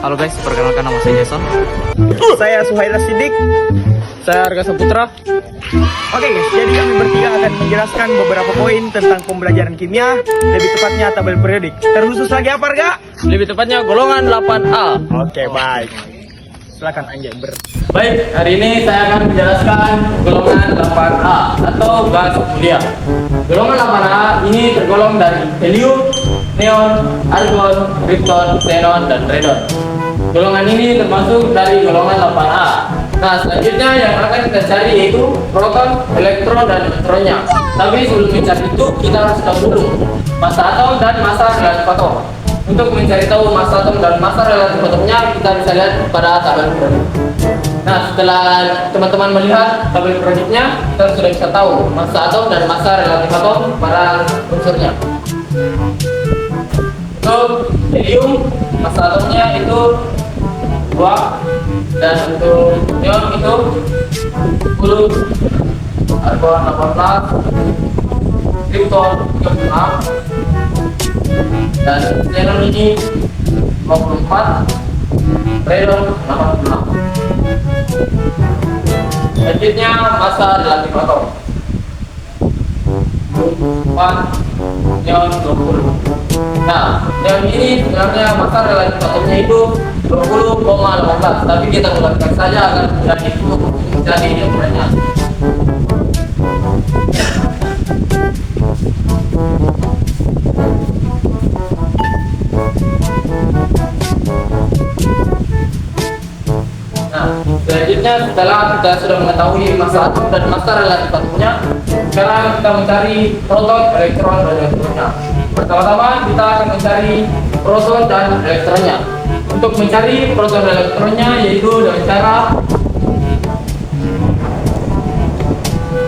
Halo guys, perkenalkan nama saya Jason. Saya Suhaila Siddiq. Saya Arga Saputra. Oke guys, jadi kami bertiga akan menjelaskan beberapa poin tentang pembelajaran kimia, lebih tepatnya tabel periodik. Terkhusus lagi apa, Arga? Lebih tepatnya golongan 8A. Oke, baik. Silakan Anjay Baik, hari ini saya akan menjelaskan golongan 8A atau gas mulia. Golongan 8A ini tergolong dari helium, neon, argon, krypton, xenon, dan radon. Golongan ini termasuk dari golongan 8A. Nah, selanjutnya yang akan kita cari yaitu proton, elektron, dan neutronnya. Tapi sebelum mencari itu, kita harus tahu dulu massa atom dan massa relatif atom. Untuk mencari tahu massa atom dan massa relatif atomnya, kita bisa lihat pada tabel periodik. Nah, setelah teman-teman melihat tabel periodiknya, kita sudah bisa tahu massa atom dan massa relatif atom pada unsurnya. Untuk helium, massa atomnya itu 2, dan untuk neon itu 10, argon 18, krypton 36, dan xenon ini 24, radon 86. Selanjutnya massa relatif atom 4, neon 20. Nah, neon ini sebenarnya massa relatif atomnya itu 20,18, tapi kita gunakan saja agar menjadi ukurannya. Nah, selanjutnya setelah kita sudah mengetahui massa atom dan massa relatif atomnya, sekarang kita mencari proton, elektron, dan neutronnya. Pertama-tama kita akan mencari proton dan elektronnya. Untuk mencari proton dan elektronnya yaitu dengan cara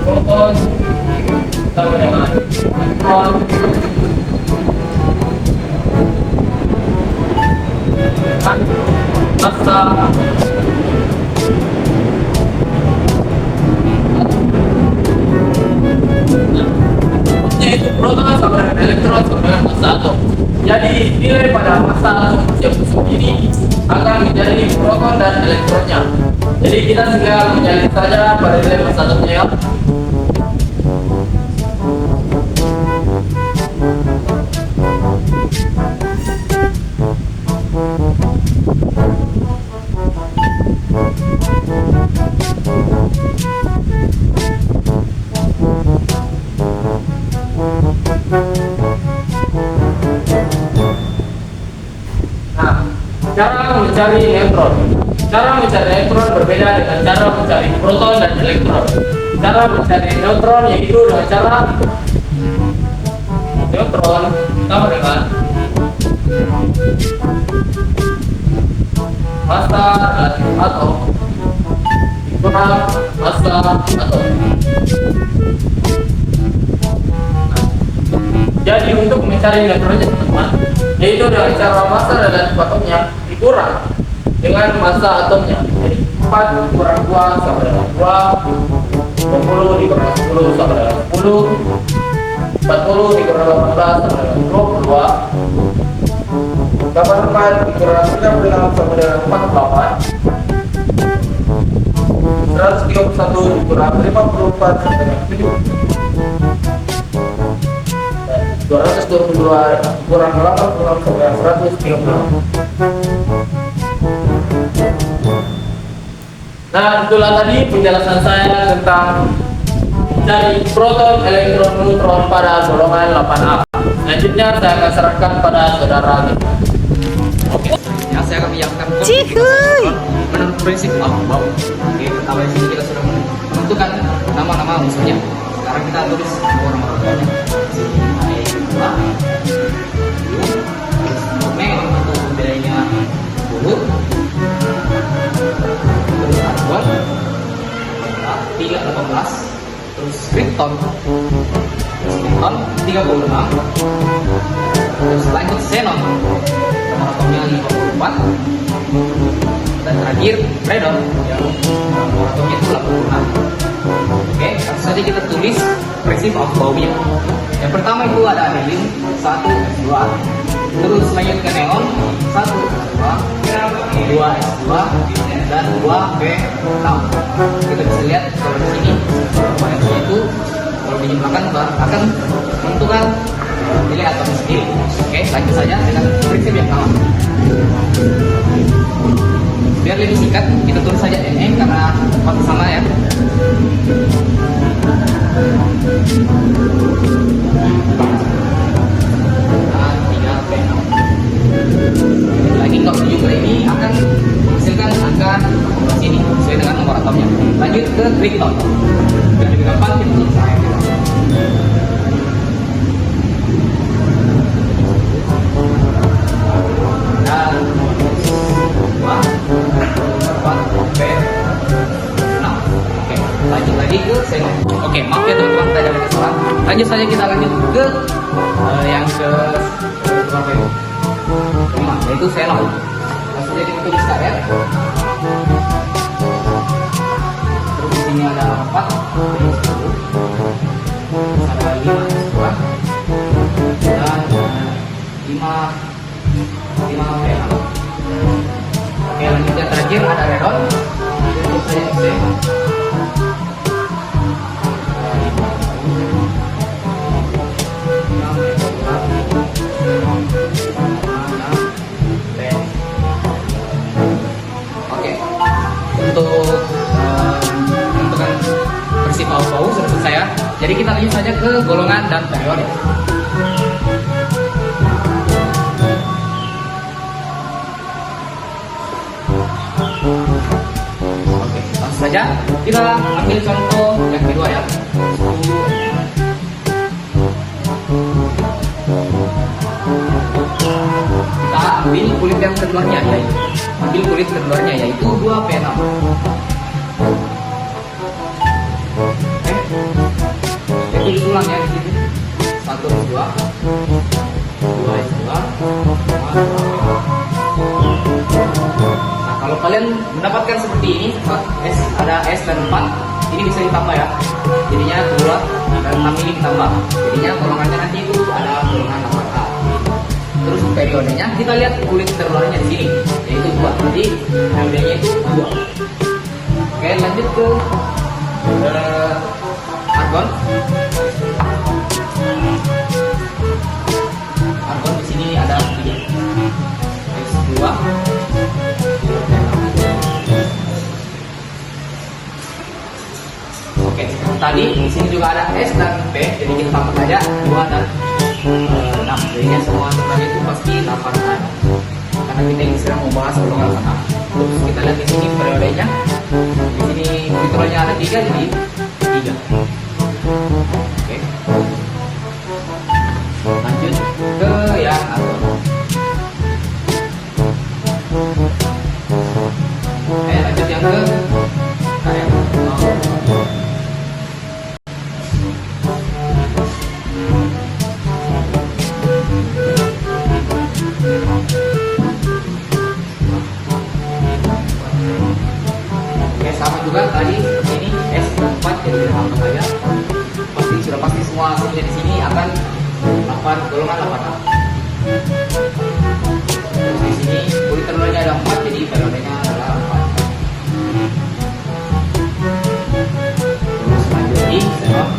proton sama dengan elektron massa yaitu proton sama dengan elektron sama dengan massa atom. Jadi nilai pada massa atom yang busuk ini akan menjadi proton dan elektronnya. Jadi kita tinggal menyalin saja pada nilai massa atomnya ya. Cara mencari neutron. Cara mencari neutron berbeda dengan cara mencari proton dan elektron. Cara mencari neutron yaitu dengan cara neutron sama dengan massa relatif atom dikurang massa atom. Jadi untuk mencari neutronnya teman-teman, yaitu dengan cara massa relatif atomnya dikurang dengan massa atomnya. Jadi 4 kurang 2 sama dengan 2, 20 dikurang 10 sama dengan 10, 40 dikurang 18 sama dengan 22, 84 dikurang 96 sama dengan 48, 131 dikurang 54 sama dengan 7, 222 kurang 86 sama dengan 136. Nah, itulah tadi penjelasan saya tentang dari proton, elektron, neutron pada golongan 8A. Selanjutnya saya akan serahkan pada saudara. Oke, ya saya akan menyiapkan menurut prinsip Abu. Oke, pertama di sini kita sudah menentukan nama-nama unsurnya. Sekarang kita tulis orang-orangnya. Neon untuk bedanya bulut, terus argon 318, terus krypton 36, terus lanjut xenon nomor atomnya 54, dan terakhir radon yang nomor atomnya itu 86. Oke, langsung saja kita tulis prinsip Abu-nya. Yang pertama itu ada helium 1, 2, terus lanjut ke neon 1, 2, 2S2 dan 2P6. Kita bisa lihat kalau di sini koneksinya itu kalau dijumlahkan akan menentukan nilai atomnya sendiri. Oke, lanjut saja dengan prinsip yang sama. Biar lebih singkat, kita tulis saja Ne karena waktu sama ya. Nah, 3P6. Lagi kalau jumlah ini akan menghasilkan angka sini sesuai dengan nomor atomnya. Lanjut ke krypton. Biar lebih gampang kita tulis saya. Dan 2, 4, P6. Oke, lanjut lagi ke xenon. Oke, maaf ya teman-teman, tadi ada kesalahan. Lanjut saja kita lanjut ke yang ke berapa itu? 5, yaitu xenon. Langsung saja kita tulis ya. Terus di sini ada 4, ada 5, dan 5 P6. Oke, lanjut yang terakhir ada radon. Tulis saja C. Oke, untuk menentukan prinsip bau sudah selesai ya. Jadi kita lanjut saja ke golongan dan periode. Oke, langsung saja kita ambil contoh yang kedua ya. Kita ambil kulit yang keluarnya yaitu 2P6. Oke, itu ulang ya di sini. 1S2, 2S2. Nah, kalau kalian mendapatkan seperti ini, ada S dan 4, ini bisa ditambah ya. Jadinya 2 dan 6 ini ditambah. Jadinya golongannya nanti itu ada golongan 8A. Terus periodenya kita lihat kulit terluarnya di sini, yaitu 2. Jadi periodenya itu 2. Oke, lanjut ke argon. Argon di sini ada 3. S2. Oke, tadi di sini juga ada S dan P, jadi kita tambah saja 2 dan 6. Jadinya semua semuanya itu pasti 8A. Karena kita ini sedang membahas golongan 8A. Terus kita lihat di sini periodenya. Di sini kontrolnya ada 3, jadi 3. Oke. Lanjut ke yang argon. Lanjut yang ke KM. Sama juga tadi seperti ini S4, jadi tambah saja. Sudah pasti semua hasilnya di sini akan 8 golongan 8A. Terus di sini kulit telurnya ada 4, jadi periodenya adalah 4. Terus lanjut di xenon.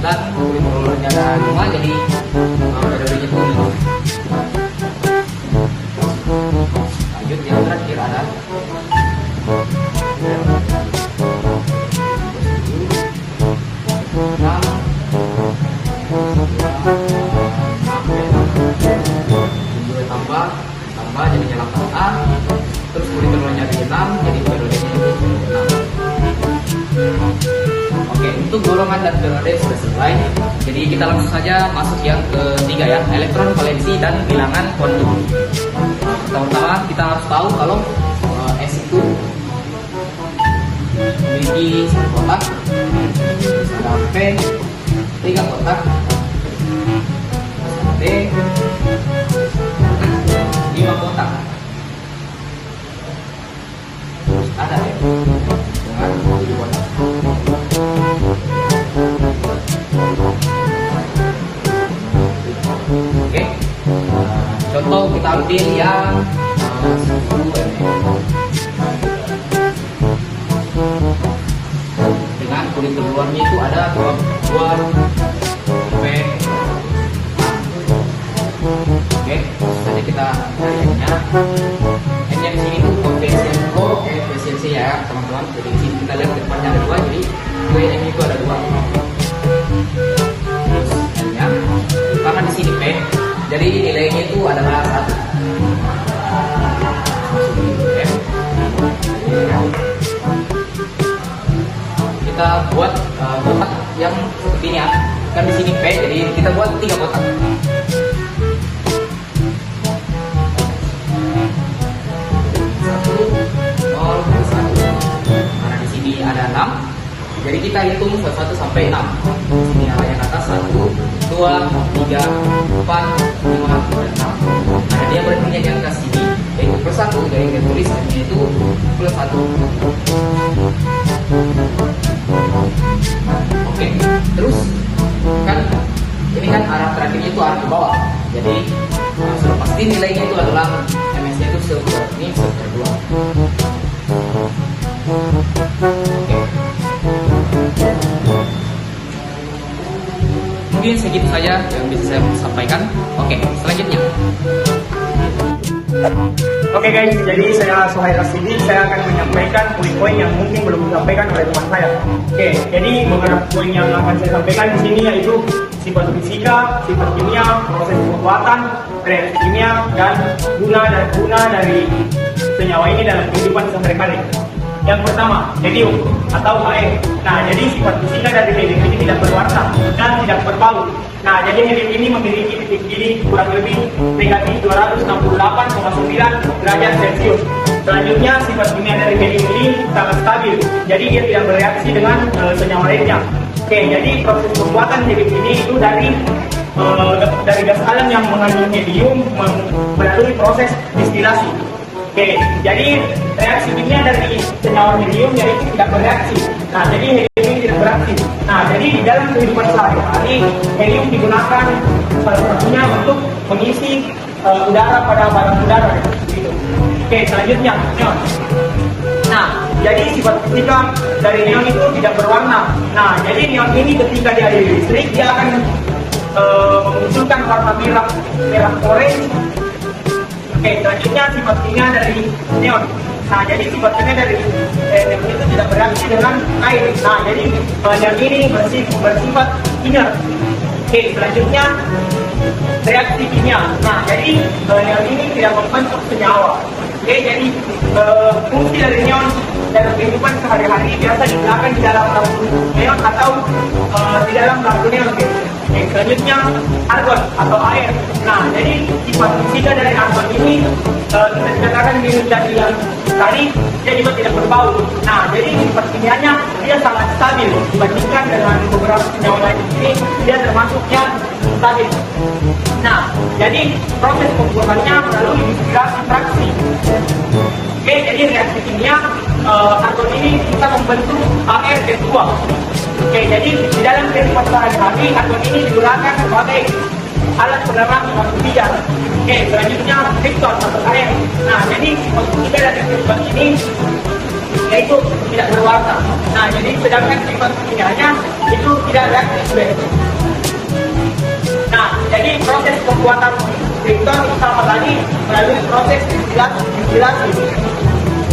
Dan kulit telurnya ada 5, jadi periodenya itu 5. Lanjut yang terakhir ada tambah jadinya 8A. Terus kulit telurnya ada 6, jadi periodenya itu 6. Oke, untuk golongan dan periode sudah selesai. Jadi kita langsung saja masuk yang ketiga ya, elektron valensi dan bilangan kuantum. Pertama-tama kita harus tahu kalau S itu memiliki 1 kotak, ada P 3 kotak, T 5 kotak, terus ada M kita ambil yang dengan kulit luarnya itu ada dua P. Oke, jadi kita cari N-nya. N-nya di sini tuh efisiensi ya teman-teman. Jadi di sini kita lihat di depannya ada dua, jadi N itu ada dua. Terus N-nya, karena di sini P, jadi nilainya itu adalah 1. Kita buat kotak yang seperti ini ya. Kan di sini P, jadi kita buat 3 kotak. Karena di sini ada 6, jadi kita hitung 1 sampai 6. Di sini ada yang atas 1, 2, 3, 4, 5, dan 6. Nah dia berarti yang di atas sini yaitu plus 1, jadi kita tulis itu plus 1. Oke, terus kan ini kan arah terakhirnya itu arah ke bawah, jadi sudah pasti nilainya itu adalah MS-nya itu ini 1/2. Oke. Mungkin segitu saja yang bisa saya sampaikan. Oke, selanjutnya. Oke guys, jadi saya Suhail Rasidi, saya akan menyampaikan poin-poin yang mungkin belum disampaikan oleh teman saya. Oke, jadi beberapa poin yang akan saya sampaikan di sini yaitu sifat fisika, sifat kimia, proses pembuatan, reaksi kimia, dan guna dari senyawa ini dalam kehidupan sehari-hari. Yang pertama, helium atau air. Nah, jadi sifat fisika dari helium ini tidak berwarna dan tidak berbau. Nah, jadi helium ini memiliki titik didih kurang lebih negatif 268,9 derajat Celcius. Selanjutnya, sifat kimia dari helium ini sangat stabil. Jadi dia tidak bereaksi dengan senyawa lainnya. Oke, jadi proses pembuatan helium ini itu dari gas alam yang mengandung helium melalui proses distilasi. Oke, jadi reaksi kimia dari senyawa helium yaitu tidak bereaksi. Nah, jadi helium ini tidak bereaksi. Nah, jadi di dalam kehidupan sehari-hari helium digunakan salah satunya untuk mengisi udara pada balon udara. Gitu. Oke, selanjutnya neon. Nah, jadi sifat fisika dari neon itu tidak berwarna. Nah, jadi neon ini ketika dia di listrik dia akan memunculkan warna merah orange. Oke, selanjutnya sifat kimia dari neon. Nah, jadi sifat kimia dari neon itu tidak bereaksi dengan air. Nah, jadi neon ini bersifat inert. Oke, selanjutnya reaksi kimia. Nah, jadi neon ini tidak membentuk senyawa. Oke, jadi fungsi dari neon dalam kehidupan sehari-hari biasa digunakan di dalam lampu neon atau di dalam lampu neon. Oke, selanjutnya argon atau air. Nah, jadi sifat fisika dari argon ini kita dikatakan di yang tadi dia juga tidak berbau. Nah, jadi sifat kimianya dia sangat stabil dibandingkan dengan beberapa senyawa lain ini dia termasuknya stabil. Nah, jadi proses pembuatannya melalui distilasi fraksi. Oke, jadi reaksi kimia argon ini kita membentuk AR2. Oke, jadi di dalam kehidupan sehari-hari argon ini digunakan sebagai alat penerang batu bijar. Oke, selanjutnya krypton atau air. Nah, jadi kita dari krypton ini yaitu tidak berwarna. Nah, jadi sedangkan sifat kimianya itu tidak reaktif. Nah, jadi proses pembuatan krypton sama tadi melalui proses distilasi.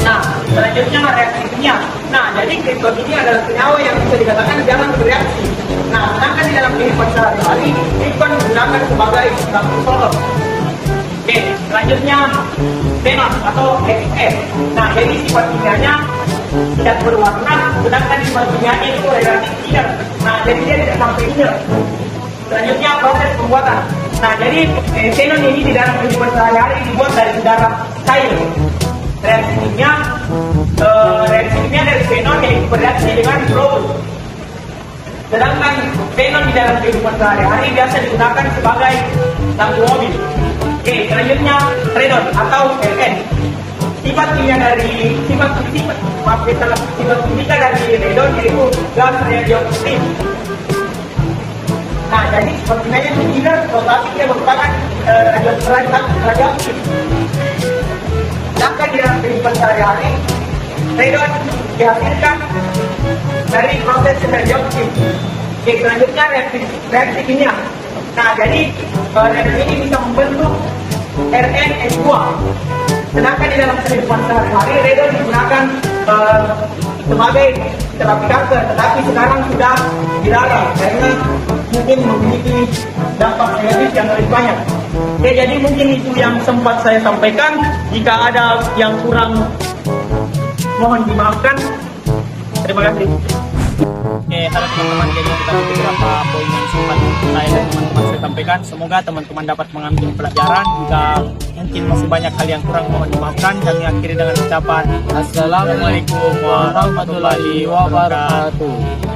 Nah, selanjutnya reaksi kimia. Nah, jadi krypton ini adalah senyawa yang bisa dikatakan jarang bereaksi. Nah, sedangkan di dalam kehidupan sehari-hari krypton digunakan sebagai lampu solar. Oke, selanjutnya xenon atau Xe. Nah, jadi sifat kimianya tidak berwarna, sedangkan sifat kimianya itu relatif inert. Nah, jadi dia tidak sampai inert. Selanjutnya proses pembuatan. Nah, jadi xenon ini di dalam kehidupan sehari-hari dibuat dari udara cair. Reaksi kimia dari xenon yaitu bereaksi dengan fluor. Sedangkan xenon di dalam kehidupan sehari-hari biasa digunakan sebagai lampu mobil. Oke, selanjutnya radon atau Rn. Sifat kimia dari sifat fisika dari radon yaitu gas radioaktif. Nah, jadi sebenarnya tidak rotasi yang merupakan radioaktif. Sedangkan di dalam kehidupan sehari-hari, radon dihasilkan dari proses radioaktif. Oke, selanjutnya reaksi kimia. Nah, jadi radon ini bisa membentuk RnH2. Sedangkan di dalam kehidupan sehari-hari, radon digunakan sebagai terapi kanker, tetapi sekarang sudah dilarang karena mungkin memiliki dampak negatif yang lebih banyak. Oke, jadi mungkin itu yang sempat saya sampaikan. Jika ada yang kurang, mohon dimaafkan. Terima kasih. Oke, halo teman-teman, jadi kita ada beberapa poin yang sempat saya dan teman-teman saya sampaikan. Semoga teman-teman dapat mengambil pelajaran. Jika mungkin masih banyak hal yang kurang, mohon dimaafkan. Kami akhiri dengan ucapan Assalamualaikum warahmatullahi wabarakatuh.